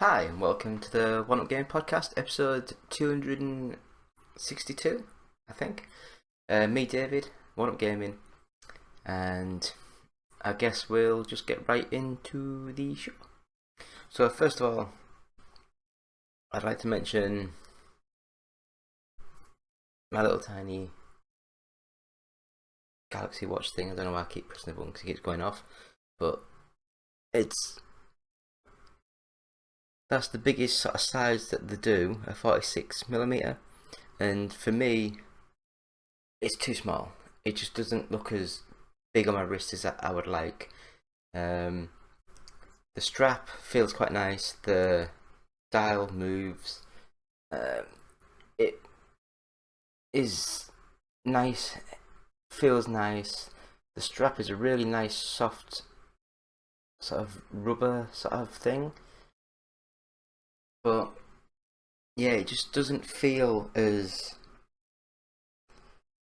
Hi, and welcome to the One Up Game podcast, episode 262, I think. Me, David, One Up Gaming, and I guess we'll just get right into the show. So, first of all, I'd like to mention my little tiny Galaxy Watch thing. I don't know why I keep pressing the button because it keeps going off, but that's the biggest sort of size that they do, a 46mm, and for me, it's too small. It just doesn't look as big on my wrist as I would like. The strap feels quite nice. The dial moves. It is nice. Feels nice. The strap is a really nice, soft, sort of rubber sort of thing. But yeah, it just doesn't feel as.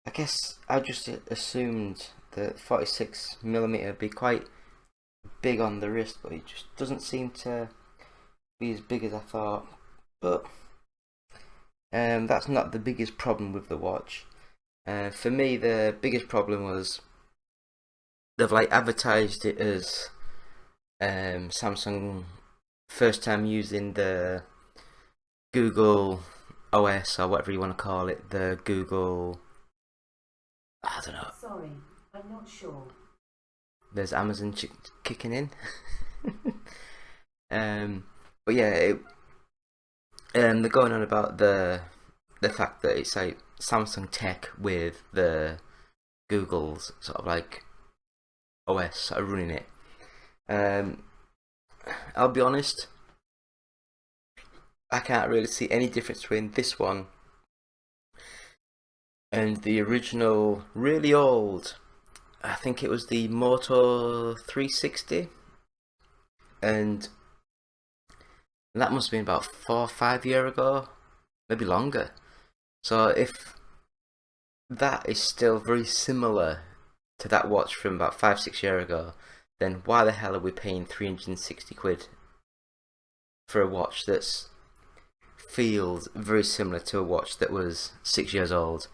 I guess I just assumed that 46mm would be quite big on the wrist, but it just doesn't seem to be as big as I thought. But that's not the biggest problem with the watch. For me, the biggest problem was they've advertised it as Samsung first time using the Google OS or whatever you want to call it, the Google. I don't know. Sorry, I'm not sure. There's Amazon kicking in. But yeah, they're going on about the fact that it's like Samsung tech with the Google's sort of OS sort of running it. I'll be honest, I can't really see any difference between this one and the original, really old. I think it was the Moto 360, and that must have been about 4 or 5 years ago, maybe longer. So if that is still very similar to that watch from about 5-6 years ago, then why the hell are we paying 360 quid for a watch that feels very similar to a watch that was 6 years old?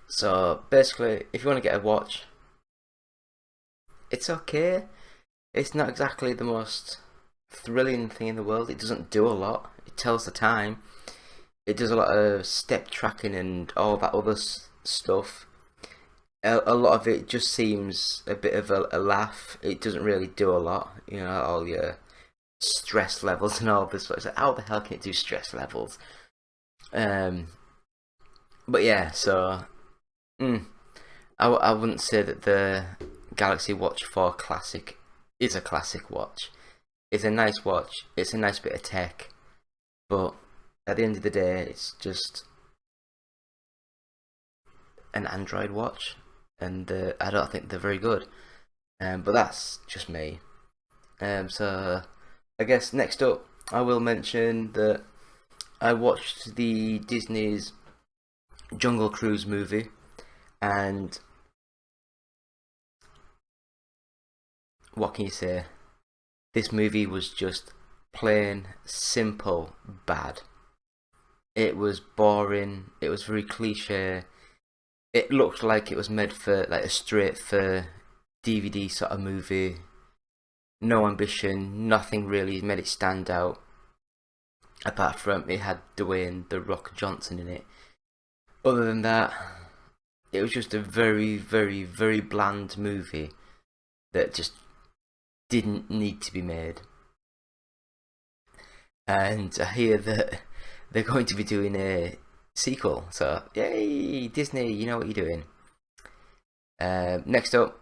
So basically, if you want to get a watch, it's okay. It's not exactly the most thrilling thing in the world. It doesn't do a lot. It tells the time. It does a lot of step tracking and all that other stuff. A lot of it just seems a bit of a laugh. It doesn't really do a lot. You know, all your stress levels and all this stuff. It's like, how the hell can it do stress levels? But yeah, so I wouldn't say that the Galaxy Watch 4 Classic is a classic watch. It's a nice watch. It's a nice bit of tech, but at the end of the day, it's just an Android watch, and I don't think they're very good. But that's just me. So I guess next up, I will mention that I watched the Disney's Jungle Cruise movie, and what can you say? This movie was just plain, simple, bad. It was boring. It was very cliche. It looked like it was made for a straight for DVD sort of movie. No ambition. Nothing really made it stand out. Apart from it had Dwayne "The Rock" Johnson in it. Other than that, it was just a very, very, very bland movie that just didn't need to be made. And I hear that they're going to be doing a sequel, so yay, Disney, you know what you're doing. Next up,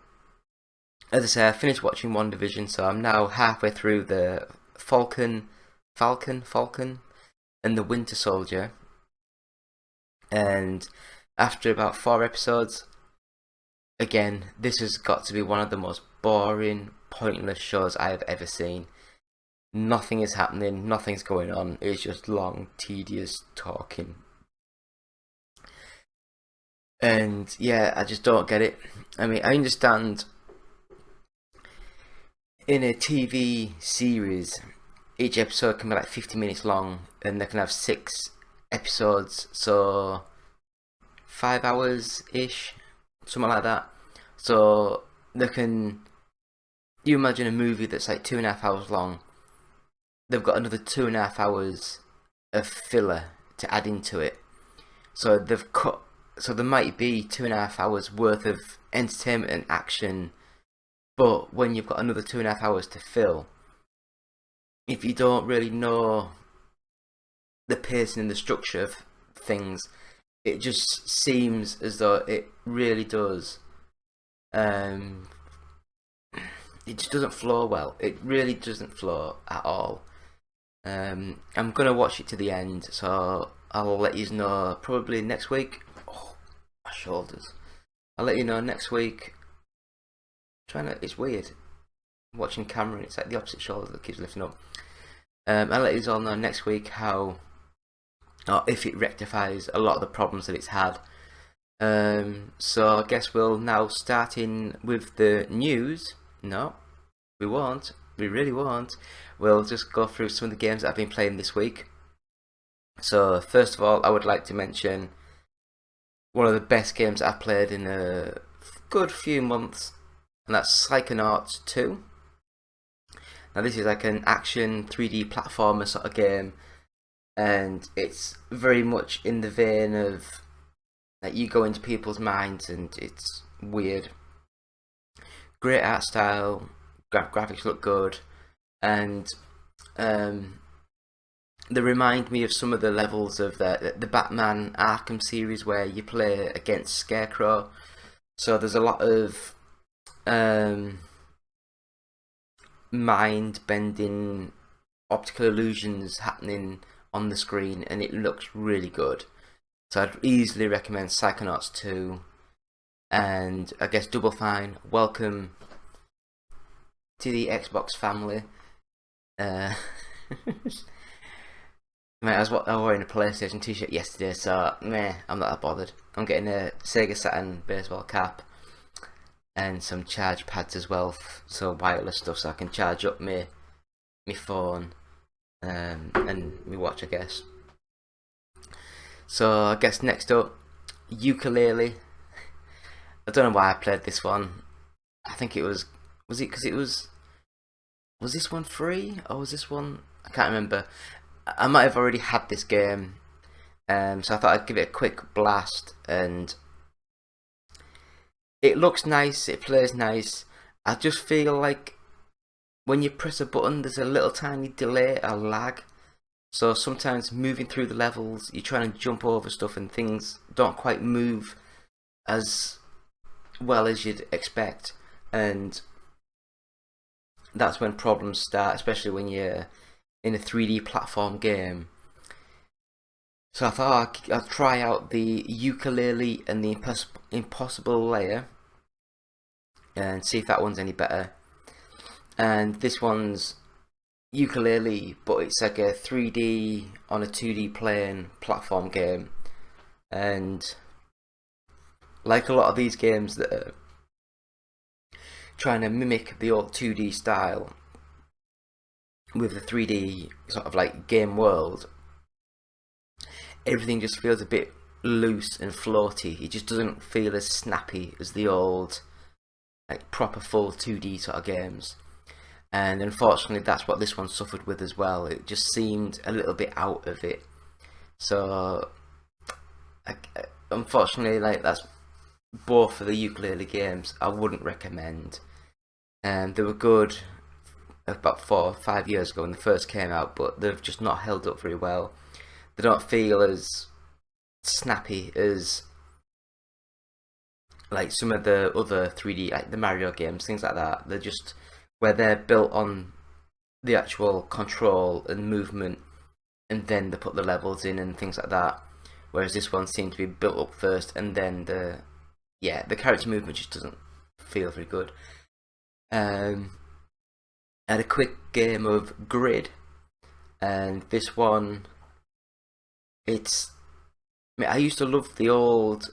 as I say, I finished watching WandaVision, so I'm now halfway through the Falcon, and the Winter Soldier. And after about 4 episodes, again, this has got to be one of the most boring, pointless shows I have ever seen. Nothing is happening, nothing's going on, it's just long, tedious talking. And yeah, I just don't get it. I mean, I understand in a TV series, each episode can be like 50 minutes long, and they can have 6 episodes, so 5 hours ish, something like that. So they can, you imagine a movie that's like 2.5 hours long, they've got another 2.5 hours of filler to add into it. So they've cut, so there might be 2.5 hours worth of entertainment and action, but when you've got another 2.5 hours to fill, if you don't really know the pacing and the structure of things, it just seems as though it really does. It just doesn't flow well. It really doesn't flow at all. I'm gonna watch it to the end, so I'll let you know probably next week. Oh, my shoulders. I'll let you know next week. It's weird watching camera. It's like the opposite shoulder that keeps lifting up. I'll let you all know next week how, or if it rectifies a lot of the problems that it's had. So I guess we'll now start in with the news. No, we won't. We really won't. We'll just go through some of the games that I've been playing this week. So first of all, I would like to mention one of the best games I've played in a good few months, and that's Psychonauts 2. Now this is like an action 3D platformer sort of game, and it's very much in the vein of like you go into people's minds and it's weird. Great art style, graphics look good, and they remind me of some of the levels of the Batman Arkham series where you play against Scarecrow. So there's a lot of mind-bending optical illusions happening on the screen, and it looks really good. So I'd easily recommend Psychonauts 2. And I guess Double Fine, welcome to the Xbox family. Mate, I was wearing a PlayStation t-shirt yesterday, so meh, I'm not that bothered. I'm getting a Sega Saturn baseball cap and some charge pads as well, so wireless stuff, so I can charge up my phone and my watch, I guess. So I guess next up, Yooka Laylee. I don't know why I played this one. I think it was it because it was this one free, or was this one, I can't remember. I might have already had this game, so I thought I'd give it a quick blast, and it looks nice, it plays nice. I just feel like when you press a button there's a little tiny delay or lag, so sometimes moving through the levels you're trying to jump over stuff and things don't quite move as well as you'd expect, and that's when problems start, especially when you're in a 3D platform game. So I thought I'd try out the Yooka Laylee and the Impossible Lair and see if that one's any better. And this one's Yooka Laylee, but it's like a 3D on a 2D plane platform game, and like a lot of these games that are trying to mimic the old 2D style with the 3D sort of like game world, everything just feels a bit loose and floaty. It just doesn't feel as snappy as the old like proper full 2D sort of games, and unfortunately that's what this one suffered with as well. It just seemed a little bit out of it, so unfortunately, like, that's both of the Yooka Laylee games I wouldn't recommend. And they were good about 4 or 5 years ago when they first came out, but they've just not held up very well. They don't feel as snappy as like some of the other 3D, like the Mario games, things like that. They're just where they're built on the actual control and movement, and then they put the levels in and things like that. Whereas this one seems to be built up first, and then the character movement just doesn't feel very good. I had a quick game of Grid, and this one, I used to love the old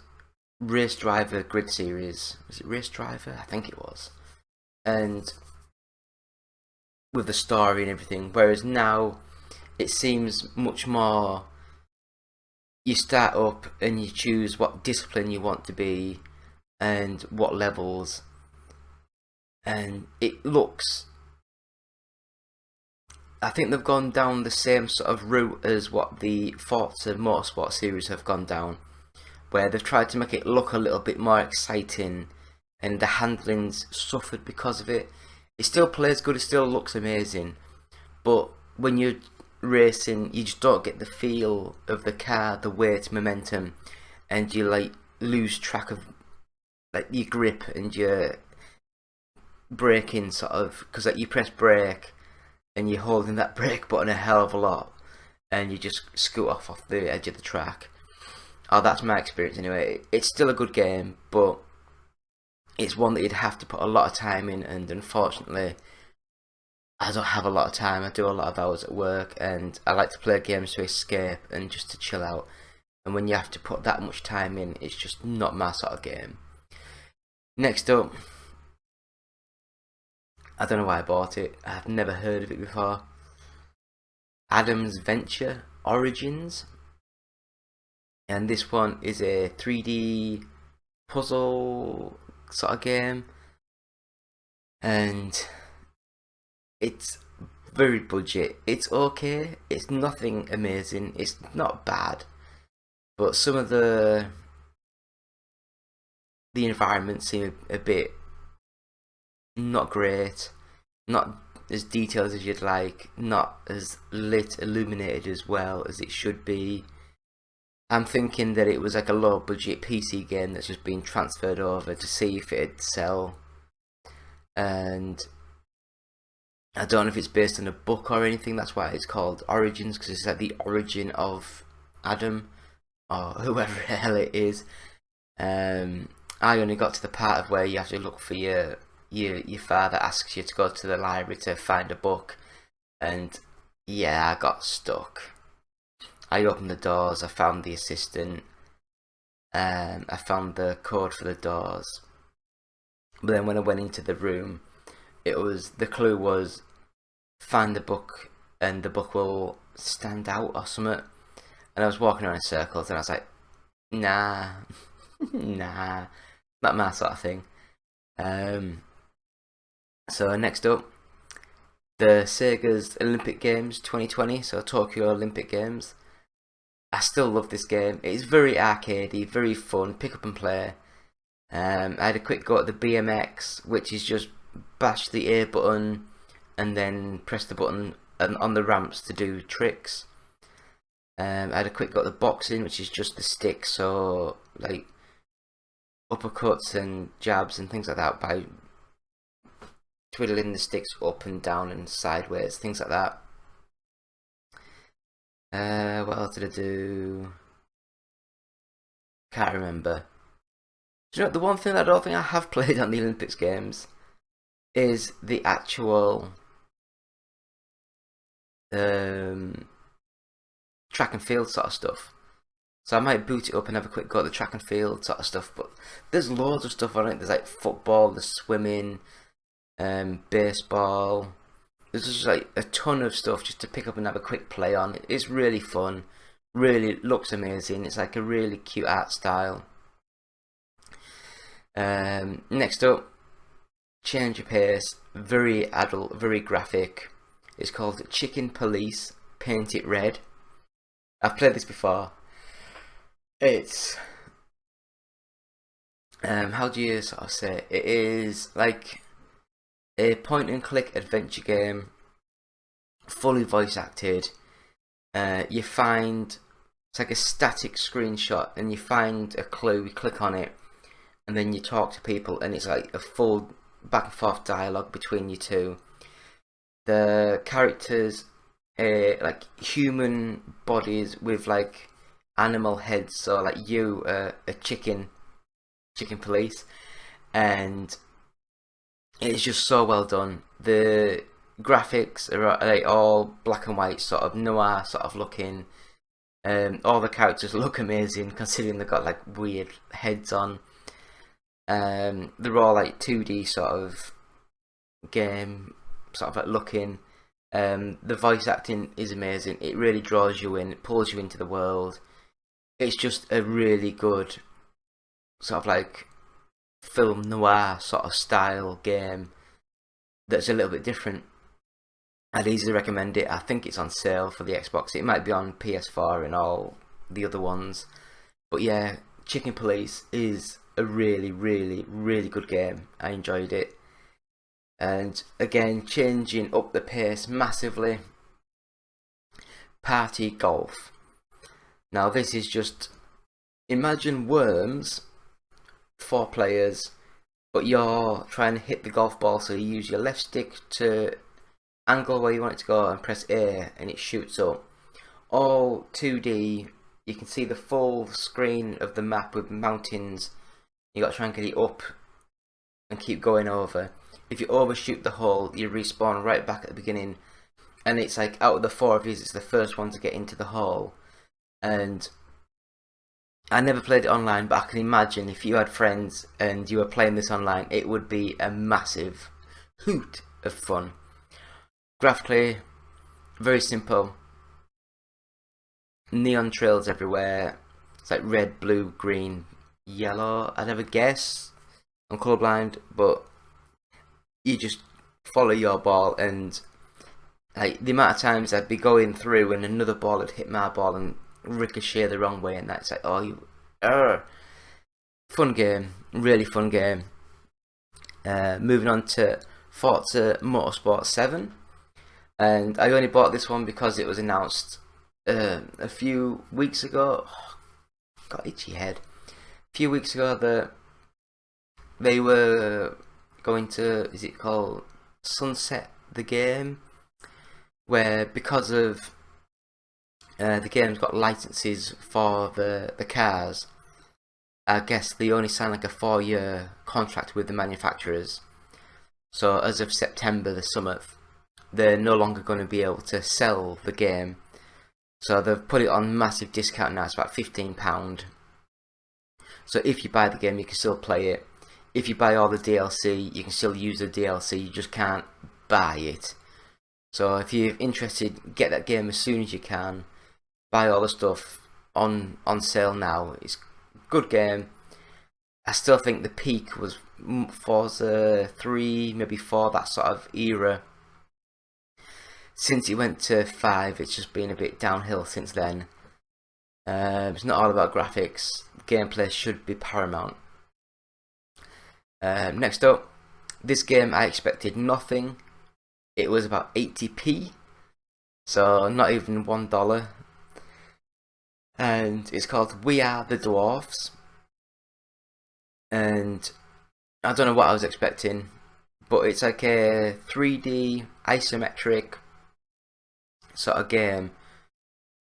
Race Driver Grid series. Was it Race Driver? I think it was. And with the story and everything. Whereas now it seems much more, you start up and you choose what discipline you want to be and what levels, and it looks, I think they've gone down the same sort of route as what the Forza Motorsport series have gone down, where they've tried to make it look a little bit more exciting, and the handling's suffered because of it. It still plays good, it still looks amazing, but when you're racing, you just don't get the feel of the car, the weight, momentum, and you like lose track of like your grip and your braking sort of, because like you press brake and you're holding that brake button a hell of a lot, and you just scoot off the edge of the track. Oh, that's my experience anyway. It's still a good game, but it's one that you'd have to put a lot of time in, and unfortunately I don't have a lot of time. I do a lot of hours at work, and I like to play games to escape and just to chill out, and when you have to put that much time in, it's just not my sort of game. Next up, I don't know why I bought it, I've never heard of it before. Adam's Venture Origins, and this one is a 3D puzzle sort of game, and it's very budget. It's okay, it's nothing amazing, it's not bad, but some of the environments seem a bit not great, not as detailed as you'd like, not as lit, illuminated as well as it should be. I'm thinking that it was like a low budget PC game that's just been transferred over to see if it'd sell, and I don't know if it's based on a book or anything. That's why it's called Origins, because it's like the origin of Adam or whoever the hell it is. I only got to the part of where you have to look for your father asks you to go to the library to find a book, and yeah, I got stuck. I opened the doors, I found the assistant, I found the code for the doors, but then when I went into the room, the clue was find the book and the book will stand out or something, and I was walking around in circles and I was like, nah, nah, not my sort of thing. So next up, the Sega's Olympic Games 2020, so Tokyo Olympic Games. I still love this game. It's very arcadey, very fun, pick up and play. I had a quick go at the BMX, which is just bash the A button and then press the button on the ramps to do tricks. I had a quick go at the boxing, which is just the stick, so like uppercuts and jabs and things like that by twiddling the sticks up and down and sideways, things like that. What else did I do? Can't remember. Do you know, the one thing I don't think I have played on the Olympics Games is the actual track and field sort of stuff. So I might boot it up and have a quick go at the track and field sort of stuff, but there's loads of stuff on it. There's like football, there's swimming, baseball. There's just like a ton of stuff just to pick up and have a quick play on. It's really fun, really looks amazing. It's like a really cute art style. Next up, change of pace, very adult, very graphic. It's called Chicken Police, Paint It Red. I've played this before. It's how do you sort of say it? It is like a point and click adventure game, fully voice acted. You find, it's like a static screenshot, and you find a clue, you click on it, and then you talk to people, and it's like a full back and forth dialogue between you two. The characters are like human bodies with like animal heads, so like you a chicken police, and it's just so well done. The graphics are like all black and white, sort of noir sort of looking. All the characters look amazing considering they've got like weird heads on. They're all like 2D sort of game sort of like looking. The voice acting is amazing. It really draws you in. It pulls you into the world. It's just a really good sort of like film noir sort of style game that's a little bit different. I'd easily recommend it. I think it's on sale for the Xbox. It might be on PS4 and all the other ones. But yeah, Chicken Police is a really, really, really good game. I enjoyed it. And again, changing up the pace massively. Party Golf. Now this is just, imagine Worms, 4 players, but you're trying to hit the golf ball, so you use your left stick to angle where you want it to go and press A and it shoots up. All 2D, you can see the full screen of the map with mountains. You got to try and get it up and keep going over. If you overshoot the hole, you respawn right back at the beginning, and it's like out of the 4 of you, it's the first one to get into the hole. And I never played it online, but I can imagine if you had friends and you were playing this online, it would be a massive hoot of fun. Graphically, very simple. Neon trails everywhere. It's like red, blue, green, yellow. I'd never guess. I'm colourblind, but you just follow your ball, and like the amount of times I'd be going through and another ball had hit my ball and ricochet the wrong way, and that's like, oh, you, fun game, really fun game. Moving on to Forza Motorsport 7, and I only bought this one because it was announced a few weeks ago. Oh, got itchy head. A few weeks ago that they were going to, is it called sunset the game, where because of the game's got licenses for the cars, I guess they only signed like a 4-year contract with the manufacturers. So as of September the summer, they're no longer going to be able to sell the game. So they've put it on massive discount now. It's about £15. So if you buy the game, you can still play it. If you buy all the DLC, you can still use the DLC. You just can't buy it. So if you're interested, get that game as soon as you can. Buy all the stuff on sale now. It's a good game. I still think the peak was Forza 3, maybe 4, that sort of era. Since it went to 5, it's just been a bit downhill since then. It's not all about graphics. Gameplay should be paramount. Next up, this game I expected nothing. It was about 80p, so not even $1. And it's called We Are the Dwarves. And I don't know what I was expecting, but it's like a 3D isometric sort of game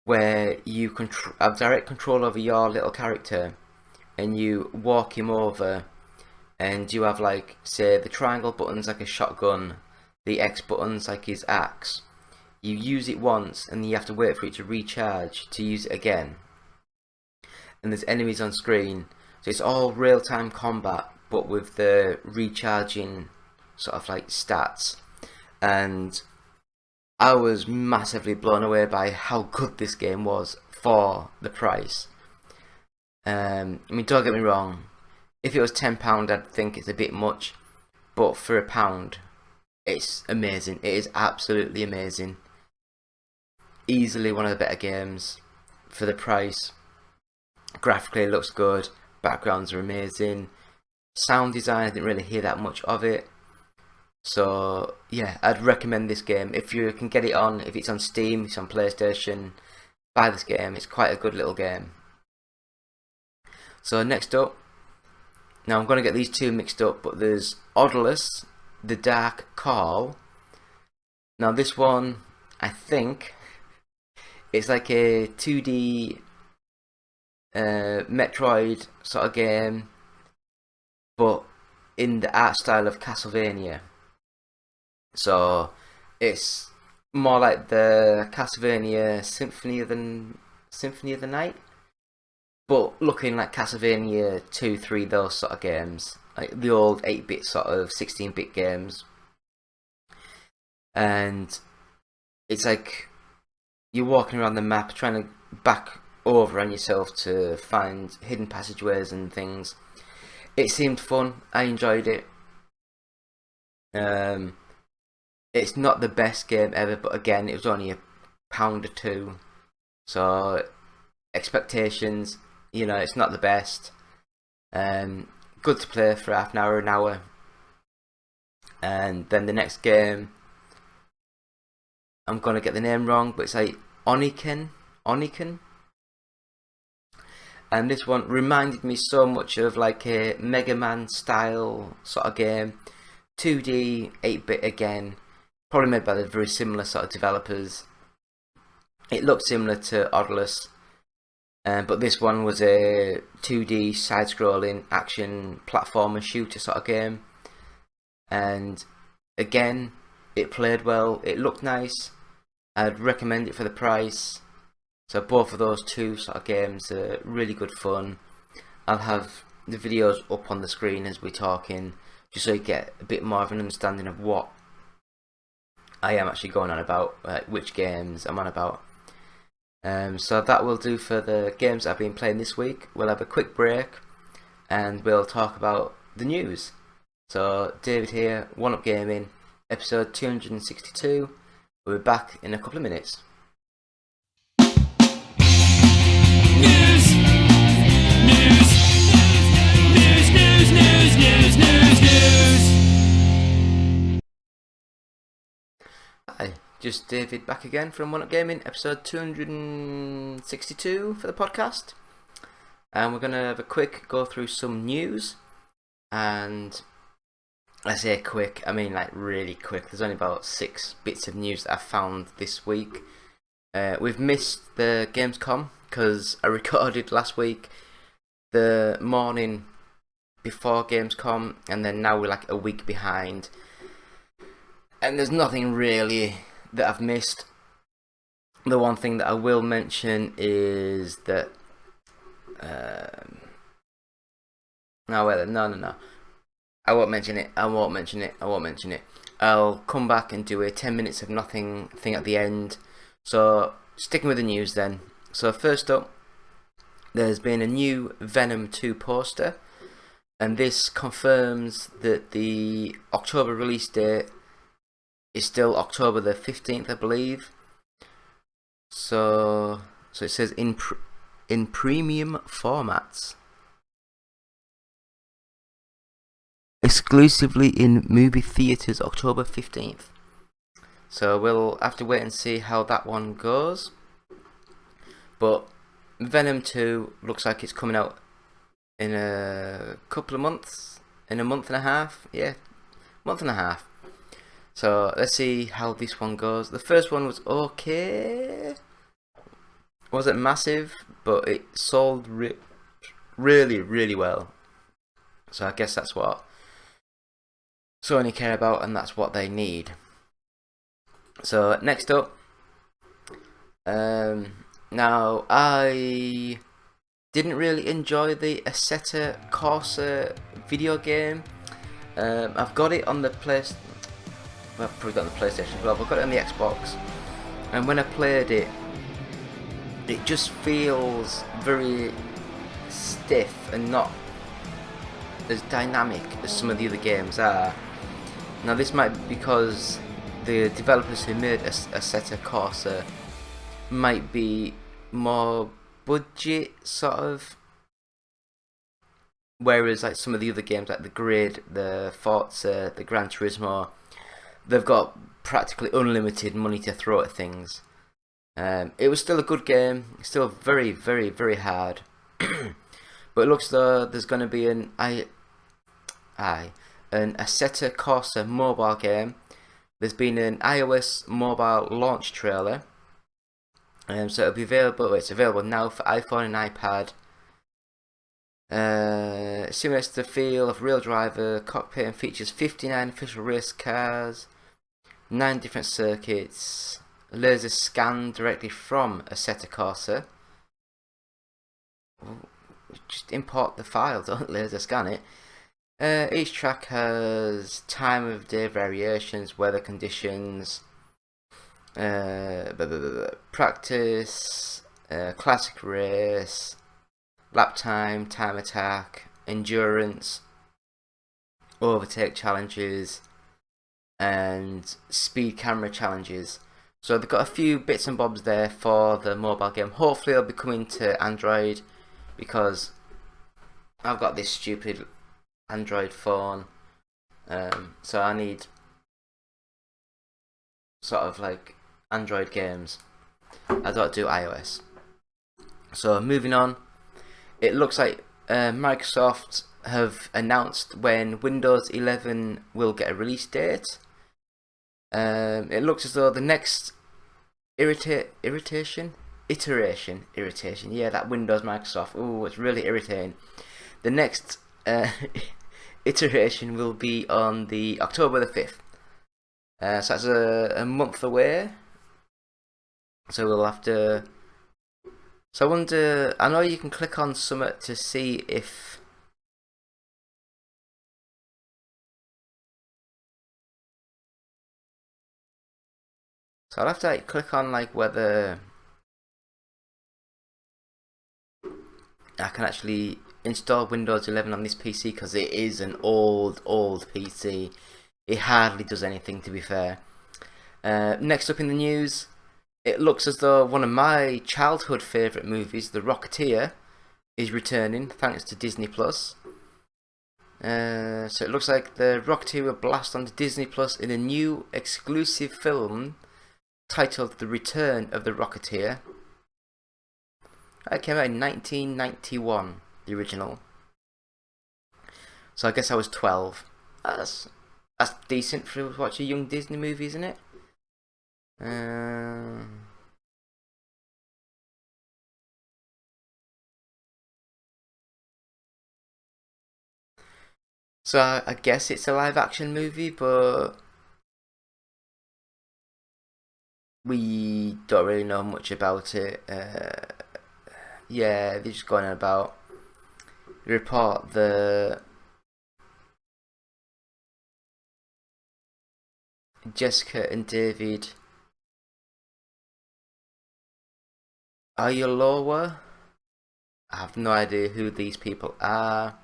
where you have direct control over your little character, and you walk him over, and you have, like, say the triangle button's like a shotgun, the X button's like his axe. You use it once and you have to wait for it to recharge to use it again, and there's enemies on screen. So it's all real-time combat, but with the recharging sort of like stats. And I was massively blown away by how good this game was for the price. I mean, don't get me wrong, if it was £10 I'd think it's a bit much, but for £1 it's amazing. It is absolutely amazing. Easily one of the better games for the price. Graphically it looks good, backgrounds are amazing, sound design I didn't really hear that much of it. So yeah, I'd recommend this game if you can get it on. If it's on Steam, it's on PlayStation, buy this game. It's quite a good little game. So next up, now I'm going to get these two mixed up, but there's Odallus, The Dark Call. Now this one, I think it's like a 2D Metroid sort of game, but in the art style of Castlevania. So it's more like the Castlevania Symphony of the Night, but looking like Castlevania 2, 3, those sort of games, like the old 8-bit sort of 16-bit games. and it's like you're walking around the map trying to back over on yourself to find hidden passageways and things. It seemed fun. I enjoyed it. It's not the best game ever, but again, it was only £1 or £2, so expectations, it's not the best. Good to play for half an hour, and then the next game, I'm gonna get the name wrong, but it's like Oniken, and this one reminded me so much of like a Mega Man style sort of game, 2D, 8-bit again, probably made by the very similar sort of developers. It looked similar to Odallus, but this one was a 2D side-scrolling action platformer shooter sort of game, and again, it played well, it looked nice. I'd recommend it for the price. So both of those two sort of games are really good fun. I'll have the videos up on the screen as we're talking, just so you get a bit more of an understanding of what I am actually going on about, which games I'm on about. So that will do for the games I've been playing this week. We'll have a quick break and we'll talk about the news. So David here, One Up Gaming, episode 262. We'll be back in a couple of minutes. Hi, just David back again from One Up Gaming, episode 262 for the podcast. And we're going to have a quick go through some news. And I say quick, I mean like really quick. There's only about 6 bits of news that I found this week. We've missed the Gamescom because I recorded last week the morning before Gamescom, and then now we're like a week behind. And there's nothing really that I've missed. The one thing that I will mention is that no. I won't mention it. I'll come back and do a 10 minutes of nothing thing at the end. So sticking with the news then. So first up, there's been a new Venom 2 poster, and this confirms that the October release date is still October the 15th, I believe. So it says in premium formats, exclusively in movie theaters, October 15th. So we'll have to wait and see how that one goes. But Venom 2 looks like it's coming out in a couple of months, in a month and a half. Yeah, month and a half. So let's see how this one goes. The first one was okay. Wasn't massive, but it sold really well. So I guess that's what Sony care about, and that's what they need. So next up, now I didn't really enjoy the Assetta Corsa video game. I've got it on the PlayStation. Well, I've probably got it on the PlayStation as well, but I've got it on the Xbox, and when I played it, it just feels very stiff and not as dynamic as some of the other games are. Now this might be because the developers who made Assetta Corsa might be more budget sort of, whereas like some of the other games like the Grid, the Forza, the Gran Turismo, they've got practically unlimited money to throw at things. It was still a good game, still very hard, but it looks though there's going to be an Assetta Corsa Mobile game. There's been an iOS mobile launch trailer, so it'll be available. It's available now for iPhone and iPad. Simulates the feel of real driver cockpit and features 59 official race cars, 9 different circuits, laser scan directly from Assetta Corsa. Just import the file, don't laser scan it. Each track has time of day variations, weather conditions, practice, classic race, lap time, time attack, endurance, overtake challenges, and speed camera challenges. So they've got a few bits and bobs there for the mobile game. Hopefully they'll be coming to Android, because I've got this stupid Android phone, so I need sort of like Android games. I don't do iOS. So moving on, it looks like Microsoft have announced when Windows 11 will get a release date. It looks as though the next iteration. Yeah, that Windows Microsoft. Ooh, it's really irritating. The next iteration will be on the October the 5th. So that's a month away. So we'll have to. So I wonder. I know you can click on Summit to see if. So I'll have to like, click on like whether I can actually install Windows 11 on this PC, because it is an old PC. It hardly does anything, to be fair. Next up in the news, it looks as though one of my childhood favourite movies, The Rocketeer, is returning thanks to Disney Plus. So it looks like The Rocketeer will blast onto Disney Plus in a new exclusive film titled The Return of the Rocketeer. It came out in 1991, the original. So I guess I was 12. That's decent for watch a young Disney movie, isn't it? So I guess it's a live action movie, but we don't really know much about it. Yeah, they're just going on about the report Jessica and David Oyelowo. I have no idea who these people are,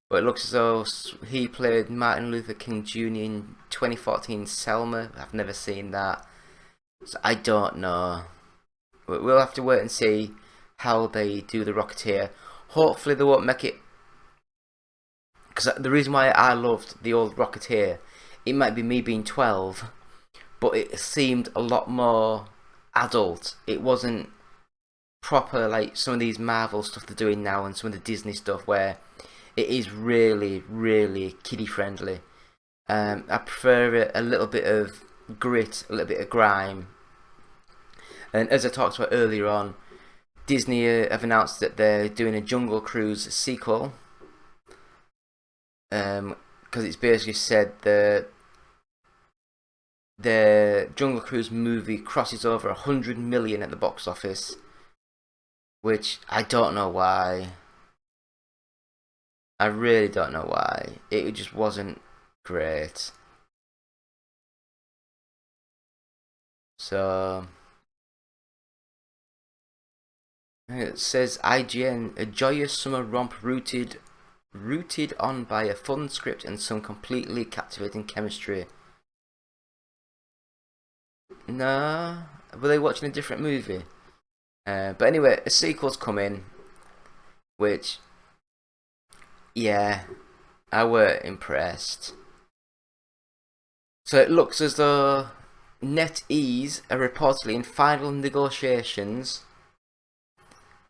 but it looks as though he played Martin Luther King Jr. in 2014 Selma. I've never seen that, so I don't know. But we'll have to wait and see how they do The Rocketeer. Hopefully they won't make it, because the reason why I loved the old Rocketeer, it might be me being 12, but it seemed a lot more adult. It wasn't proper like some of these Marvel stuff they're doing now, and some of the Disney stuff where it is really kiddie friendly. I prefer a little bit of grit, a little bit of grime. And as I talked about earlier on, Disney have announced that they're doing a Jungle Cruise sequel, because it's basically said that the Jungle Cruise movie crosses over 100 million at the box office, which I don't know why. I really don't know why. It just wasn't great. So it says IGN, a joyous summer romp rooted on by a fun script and some completely captivating chemistry. No, were they watching a different movie? But anyway, a sequel's coming, which, yeah, I were impressed. So it looks as though NetEase are reportedly in final negotiations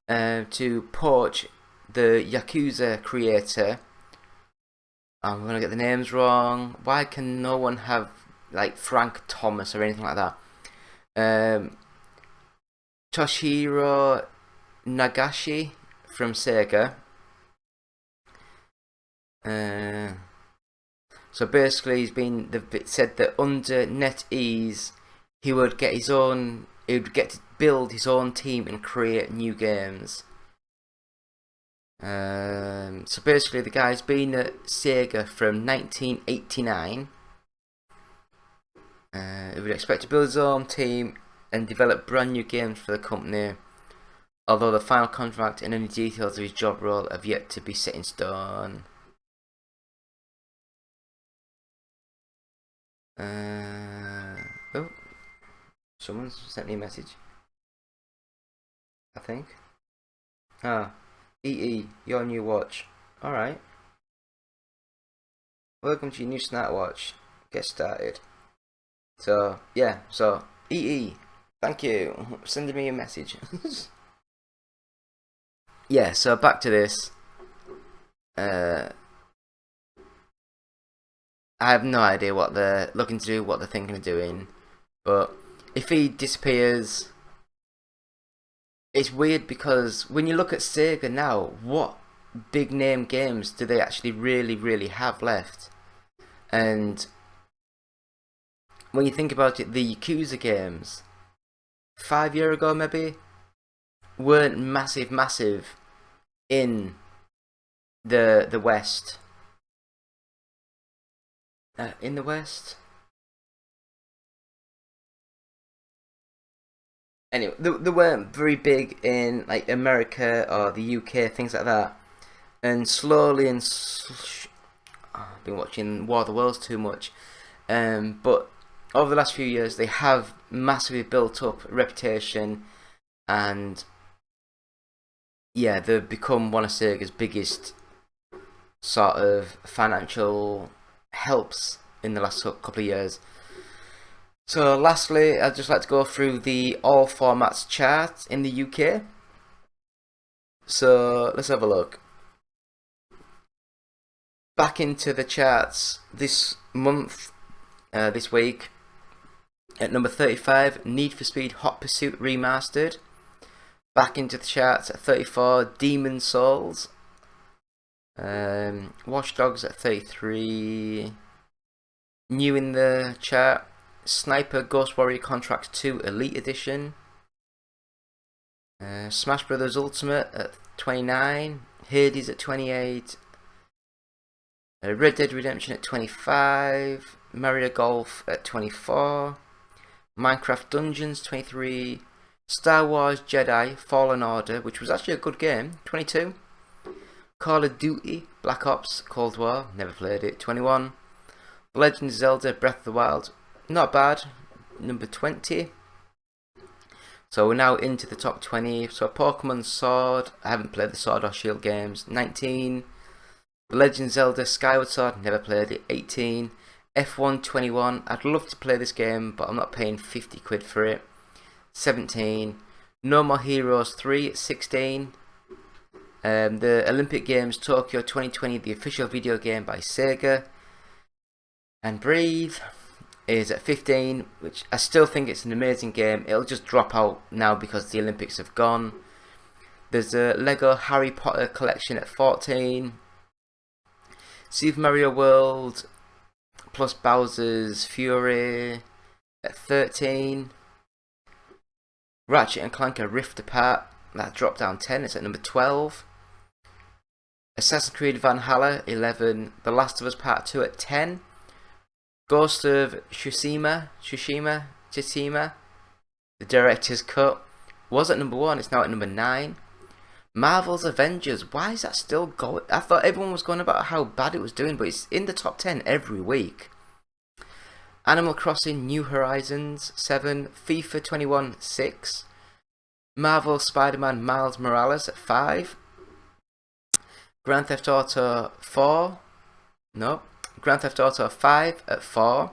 to poach the Yakuza creator. I'm gonna get the names wrong. Why can no one have like Frank Thomas or anything like that? Toshihiro Nagashi from Sega. So basically, they've said that under NetEase, he would get to build his own team and create new games. So basically, the guy's been at Sega from 1989. He would expect to build his own team and develop brand new games for the company, although the final contract and any details of his job role have yet to be set in stone. Oh, someone's sent me a message, I think. EE, your new watch. Alright. Welcome to your new smartwatch. Get started. So, yeah, EE, thank you for sending me a message. Yeah, so back to this. I have no idea what they're looking to do, what they're thinking of doing. But if he disappears, it's weird because when you look at Sega now, what big name games do they actually really have left? And when you think about it, the Yakuza games 5 years ago maybe weren't massive in the West. In the West. Anyway, they weren't very big in like America or the UK, things like that. And slowly I've been watching War of the Worlds too much. But over the last few years, they have massively built up a reputation, and yeah, they've become one of Sega's biggest sort of financial helps in the last couple of years. So lastly, I'd just like to go through the all formats chart in the UK. So let's have a look. Back into the charts this month, this week. At number 35, Need for Speed Hot Pursuit Remastered. Back into the charts at 34, Demon Souls. Watch Dogs at 33. New in the chart, Sniper Ghost Warrior Contract 2 Elite Edition. Smash Brothers Ultimate at 29. Hades at 28. Red Dead Redemption at 25. Mario Golf at 24. Minecraft Dungeons 23. Star Wars Jedi Fallen Order, which was actually a good game, 22. Call of Duty Black Ops Cold War, never played it, 21. The Legend of Zelda Breath of the Wild, not bad, number 20. So we're now into the top 20. So Pokemon Sword, I haven't played the Sword or Shield games, 19. The Legend of Zelda Skyward Sword, never played it, 18. F1 21, I'd love to play this game, but I'm not paying 50 quid for it, 17. No More Heroes 3 at 16. The Olympic Games Tokyo 2020, the official video game by Sega. And Breathe is at 15, which I still think it's an amazing game. It'll just drop out now because the Olympics have gone. There's a Lego Harry Potter collection at 14. Super Mario World plus Bowser's Fury at 13. Ratchet and Clank Rift Apart, that dropped down 10, it's at number 12. Assassin's Creed Valhalla 11. The Last of Us Part 2 at 10. Ghost of Tsushima, the director's cut, was at number 1, it's now at number 9. Marvel's Avengers, why is that still going? I thought everyone was going about how bad it was doing, but it's in the top 10 every week. Animal Crossing New Horizons 7. FIFA 21 6. Marvel Spider-Man Miles Morales at 5. Grand Theft Auto 4. No. Grand Theft Auto 5 at 4.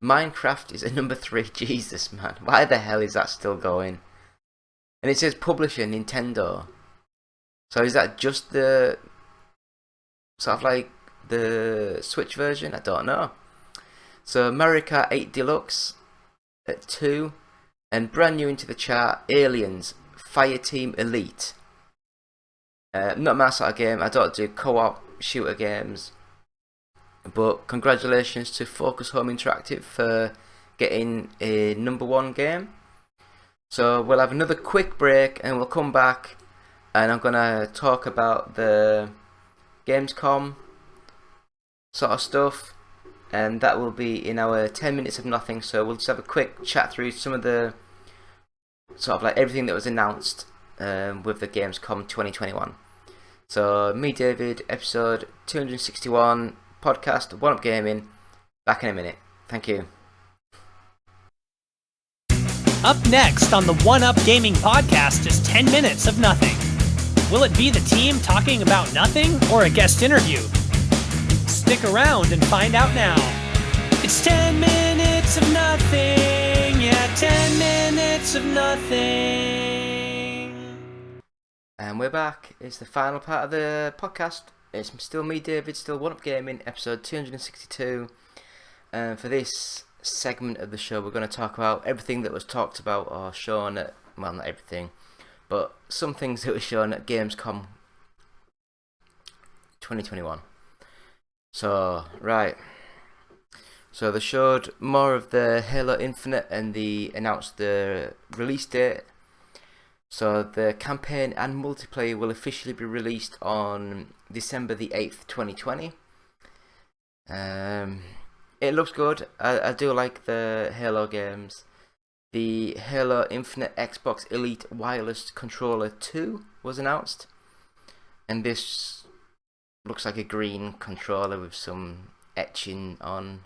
Minecraft is at number 3. Jesus, man. Why the hell is that still going? And it says publisher Nintendo. So is that just the sort of like the Switch version? I don't know. So Mario Kart 8 Deluxe at 2. And brand new into the chart, Aliens Fireteam Elite. Not my sort of game. I don't do co-op shooter games. But congratulations to Focus Home Interactive for getting a number 1 game. So we'll have another quick break and we'll come back and I'm gonna talk about the Gamescom sort of stuff, and that will be in our 10 minutes of nothing. So we'll just have a quick chat through some of the sort of like everything that was announced with the Gamescom 2021. So me, David, episode 261, podcast One Up Gaming. Back in a minute. Thank you. Up next on the One Up Gaming podcast is 10 minutes of nothing. Will it be the team talking about nothing or a guest interview? Stick around and find out now. It's 10 minutes of nothing. Yeah, 10 minutes of nothing. And we're back. It's the final part of the podcast. It's still me, David, still One Up Gaming, episode 262. And for this segment of the show, we're going to talk about everything that was talked about or shown at, well, not everything, but some things that were shown at Gamescom 2021. So, right. So they showed more of the Halo Infinite and they announced the release date. So the campaign and multiplayer will officially be released on December the 8th, 2020. It looks good. I do like the Halo games. The Halo Infinite Xbox Elite Wireless Controller 2 was announced. And this looks like a green controller with some etching on.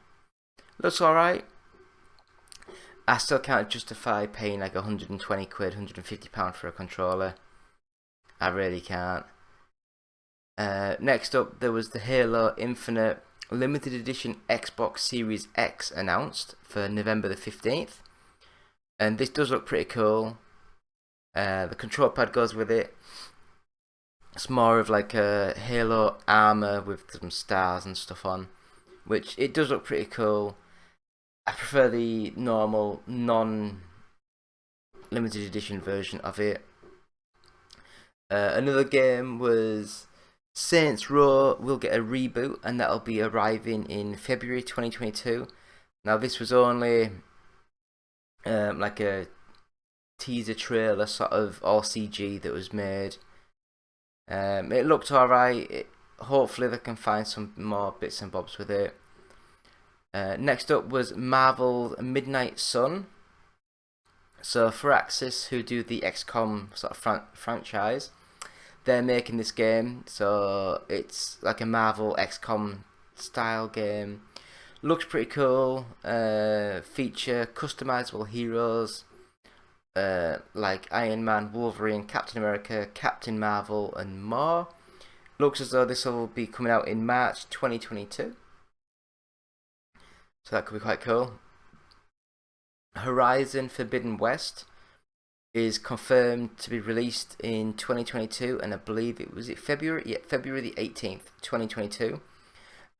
Looks alright. I still can't justify paying like 120 quid, 150 pound for a controller. I really can't. Next up, there was the Halo Infinite Limited Edition Xbox Series X announced for November the 15th. And this does look pretty cool. The control pad goes with it. It's more of like a Halo armor with some stars and stuff on, which it does look pretty cool. I prefer the normal, non-limited edition version of it. Another game was Saints Row will get a reboot, and that'll be arriving in February 2022. Now this was only like a teaser trailer, sort of all CG that was made. It looked alright. Hopefully they can find some more bits and bobs with it. Next up was Marvel's Midnight Sun. So Firaxis, who do the XCOM sort of franchise, they're making this game. So it's like a Marvel XCOM style game. Looks pretty cool. Feature customizable heroes like Iron Man, Wolverine, Captain America, Captain Marvel, and more. Looks as though this will be coming out in March 2022. So that could be quite cool. Horizon Forbidden West is confirmed to be released in 2022, and I believe February the 18th, 2022.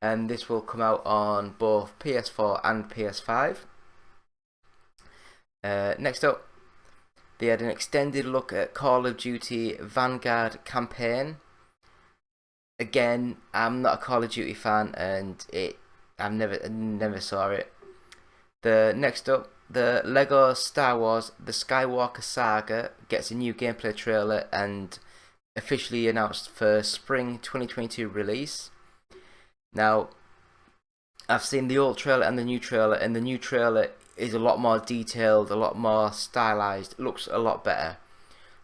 And this will come out on both PS4 and PS5. Next up, they had an extended look at Call of Duty Vanguard campaign. Again, I'm not a Call of Duty fan, and I never saw it. Next up, the Lego Star Wars The Skywalker Saga gets a new gameplay trailer and officially announced for spring 2022 release. Now, I've seen the old trailer and the new trailer, and the new trailer is a lot more detailed, a lot more stylized, looks a lot better.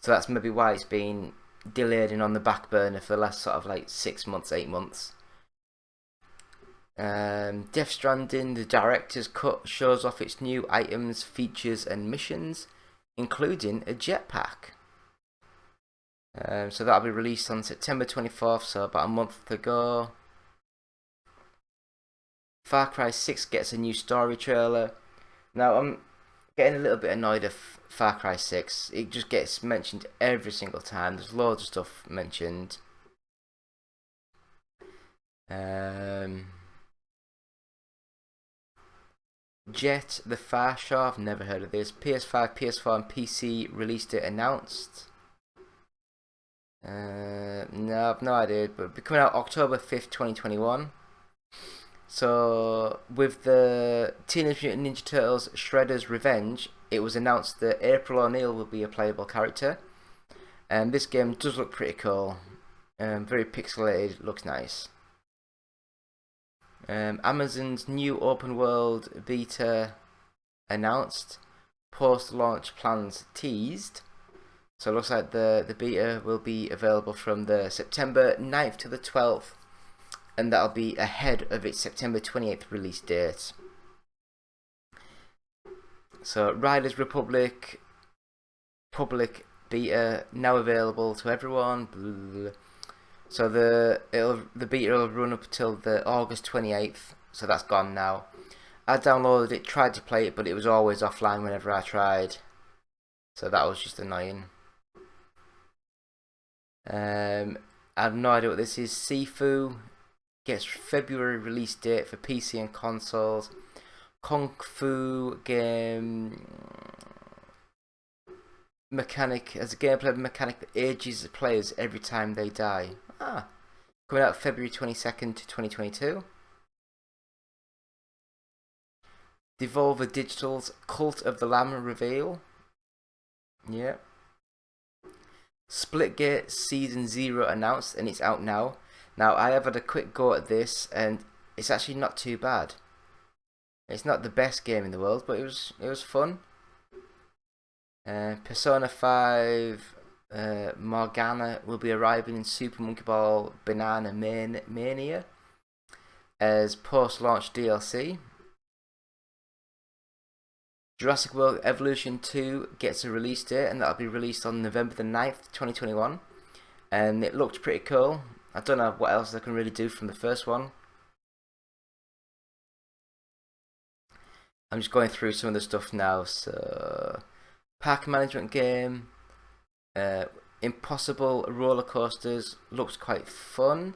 So that's maybe why it's been delayed and on the back burner for the last sort of like 6 months, 8 months. Death Stranding, the director's cut, shows off its new items, features and missions, including a jetpack. So that'll be released on September 24th, so about a month to go. Far Cry 6 gets a new story trailer. Now I'm getting a little bit annoyed at Far Cry 6. It just gets mentioned every single time. There's loads of stuff mentioned. Jet the Far Shore, I've never heard of this. PS5, PS4 and PC release date announced. No, I've no idea, but it'll be coming out October 5th, 2021. So, with the Teenage Mutant Ninja Turtles Shredder's Revenge, it was announced that April O'Neil will be a playable character. And this game does look pretty cool. Very pixelated, looks nice. Amazon's new open world beta announced. Post-launch plans teased. So it looks like the beta will be available from the September 9th to the 12th. And that'll be ahead of its September 28th release date. So Riders Republic public beta now available to everyone. So the beta will run up until the August 28th. So that's gone now. I downloaded it, tried to play it, but it was always offline whenever I tried. So that was just annoying. I have no idea what this is. Sifu gets February release date for PC and consoles. Kung Fu game mechanic as a gameplay mechanic that ages players every time they die. Coming out February 22nd to 2022. Devolver Digital's Cult of the Lamb reveal. Yeah. Splitgate Season 0 announced, and it's out now. Now, I have had a quick go at this, and it's actually not too bad. It's not the best game in the world, but it was fun. Persona 5 Morgana will be arriving in Super Monkey Ball Banana Mania as post-launch DLC. Jurassic World Evolution 2 gets a release date, and that'll be released on November the 9th, 2021. And it looked pretty cool. I don't know what else they can really do from the first one. I'm just going through some of the stuff now. So, park management game, Impossible Roller Coasters looks quite fun.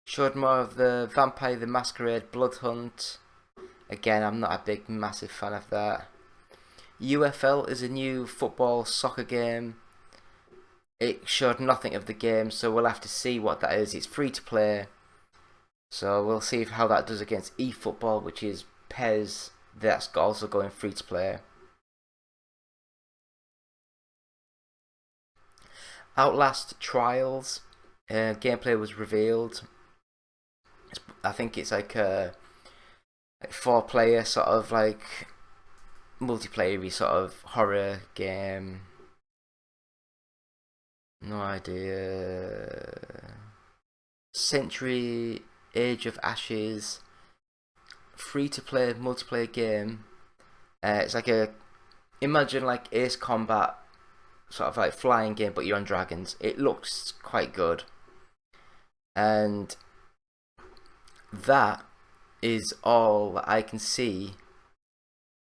Showed more of the Vampire the Masquerade Blood Hunt. Again, I'm not a big, massive fan of that. UFL is a new football soccer game. It showed nothing of the game, so we'll have to see what that is. It's free to play, so we'll see how that does against eFootball, which is PES. That's also going free to play. Outlast Trials gameplay was revealed. I think it's like a 4-player sort of like multiplayer-y sort of horror game. No idea. Century Age of Ashes, free-to-play multiplayer game. It's like imagine like Ace Combat, sort of like flying game, but you're on dragons. It looks quite good, and that is all that I can see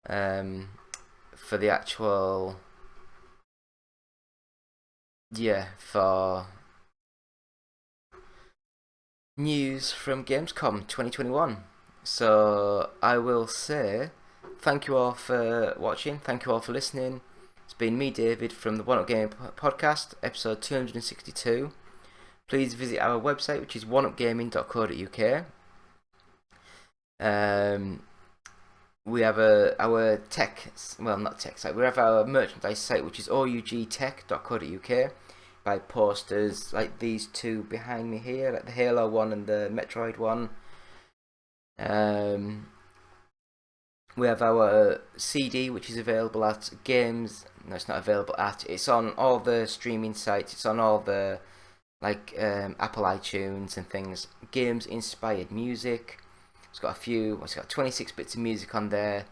for the actual for news from Gamescom 2021. So I will say thank you all for watching, thank you all for listening. It's been me, David, from the One Up Gaming Podcast, episode 262. Please visit our website, which is oneupgaming.co.uk. We have our tech, well, not tech site, we have our merchandise site, which is ougtech.co.uk. Buy posters like these two behind me here, like the Halo one and the Metroid one. We have our CD, which is available at games. No, it's not available at. It's on all the streaming sites. It's on all the like Apple iTunes and things. Games inspired music. It's got a few. It's got 26 bits of music on there.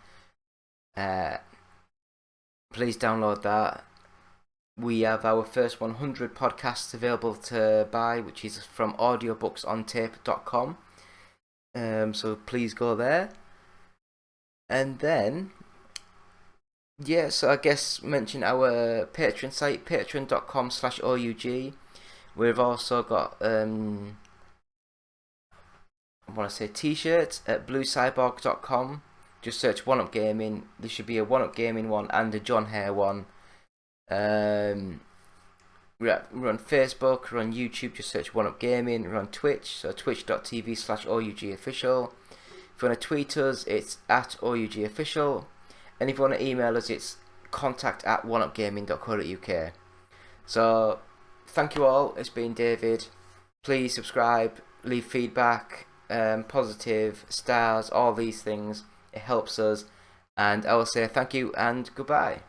Please download that. We have our first 100 podcasts available to buy, which is from audiobooksontape.com. So please go there. And then, so I guess mention our Patreon site, patreon.com/OUG. We've also got I want to say t-shirts at bluecyborg.com. Just search One Up Gaming. There should be a One Up Gaming one and a John Hare one. We're on Facebook, we're on YouTube, just search One Up Gaming. We're on Twitch, so twitch.tv/OUG official. If If you want to tweet us, it's at OUGofficial. And if you want to email us, it's contact@oneupgaming.co.uk. So, thank you all. It's been David. Please subscribe, leave feedback, positive, stars, all these things. It helps us. And I will say thank you and goodbye.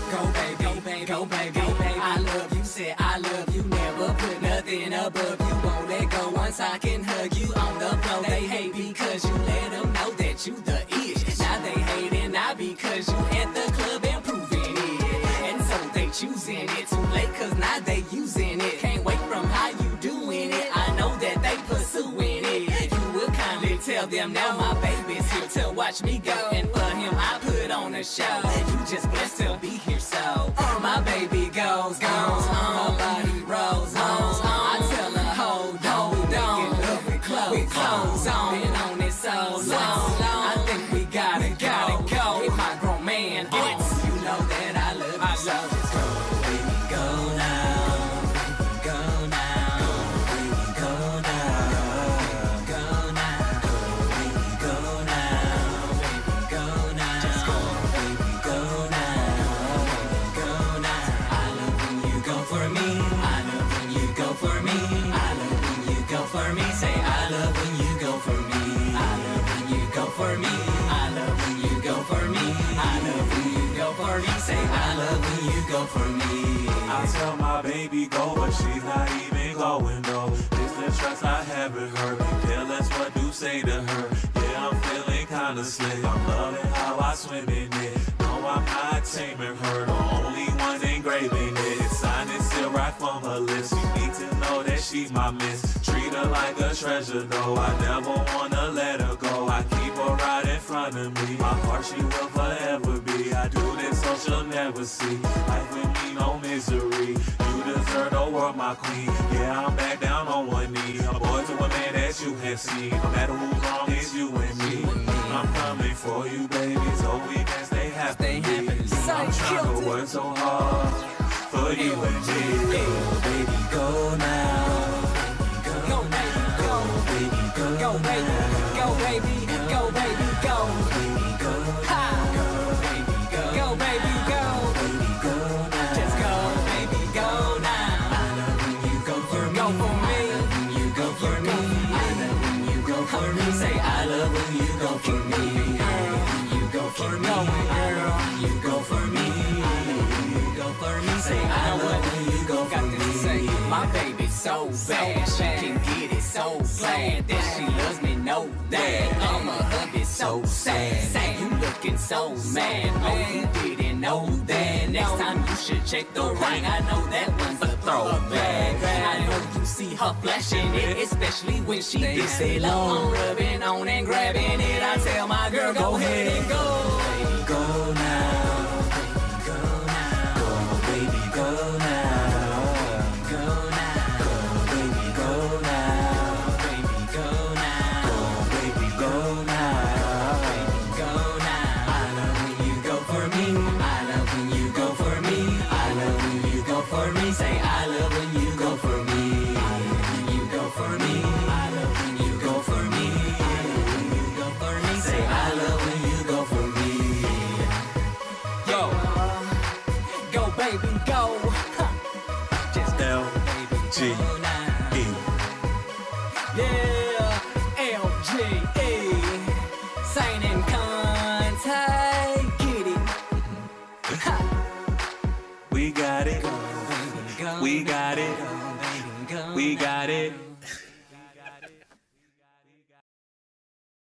Go baby, go baby, go baby, go baby. I love you, said I love you. Never put nothing above you. Won't let go once I can hug you on the floor. They hate because you let them know that you the ish. Now they hating not because you at the club and proving it. And so they choosing it too late cause now they using it. Can't wait from how you doing it. I know that they pursuing it. You will kindly tell them now my baby's here to watch me go. And for him I put on a show. You just blessed to be here so. My baby goes on. Her body rolls on. I tell her hold on. We close on. Been on it so long. I think we gotta go. Get my grown man on. You know that I love you so. Just go, baby, go now. Go now. Baby, go now. Go now. Baby, go now. Baby, go now. Just go, baby, go now. Go now. I love when you go for me. I love when you go for me. I love when you go for me. Say I love when you go for me. I love when you go for me. I love when you go for me. I love when you go for me. Say I love when you go for me. I tell my baby go, but she's not even going though. This the trust I have in her. Careless what do say to her. Yeah, I'm feeling kinda slick. I'm loving how I swim in it. No, I'm not taming her. The only one engraving it. Sign it still right from her lips. You need to know that she's my miss. Treat her like a treasure though. I never wanna let her go. I keep her right in front of me. My heart she will forever be. I do this so she'll never see. Life with me no misery. You deserve the world, my queen. Yeah, I'm back down on one knee. A boy to a man that you have seen. No matter who's wrong, it's you and me. I'm coming for you, baby, so we can stay happy. I'm trying to work so hard for you and me. Go, baby, go now. Go baby, go. Baby, go. Go baby, go baby, go baby, go. Baby, go. Ha. Go, baby, go. Go baby, go. Baby, go now. Just go, baby, go now. I love when you go for me. Go for me. I love when you go for me. I love when you go for me. Say I love when you go for me. I love when you go for me. I love when you go for me. I love when you go for me. Say I love when you go for Got this to say, me. my baby's so bad, she can get it so glad that she loves me, know that. I'm a hubby so sad, you looking so mad, oh you didn't know that. Next time you should check the ring, I know that one's a throwback. I know you see her flashing it, especially when she gets it low. I'm rubbing on and grabbing it, I tell my girl go ahead and go. Baby, go now. Baby, go now. Go now. Baby, go now. Baby, go now. Baby, go now. Baby, go now. I love when you go for me. I love when you go for me. I love when you go for me. Say I love when you go for me. I love when you go for me. I love when you go for me. I love when you go for me. Say I love when you go for me. Yo, go baby, go. Just go, baby, G. go now. Yeah, LGE, Saint and Contact, get it. Ha. We got it. Go, baby, go. We got it. Go, baby, go We now. got it.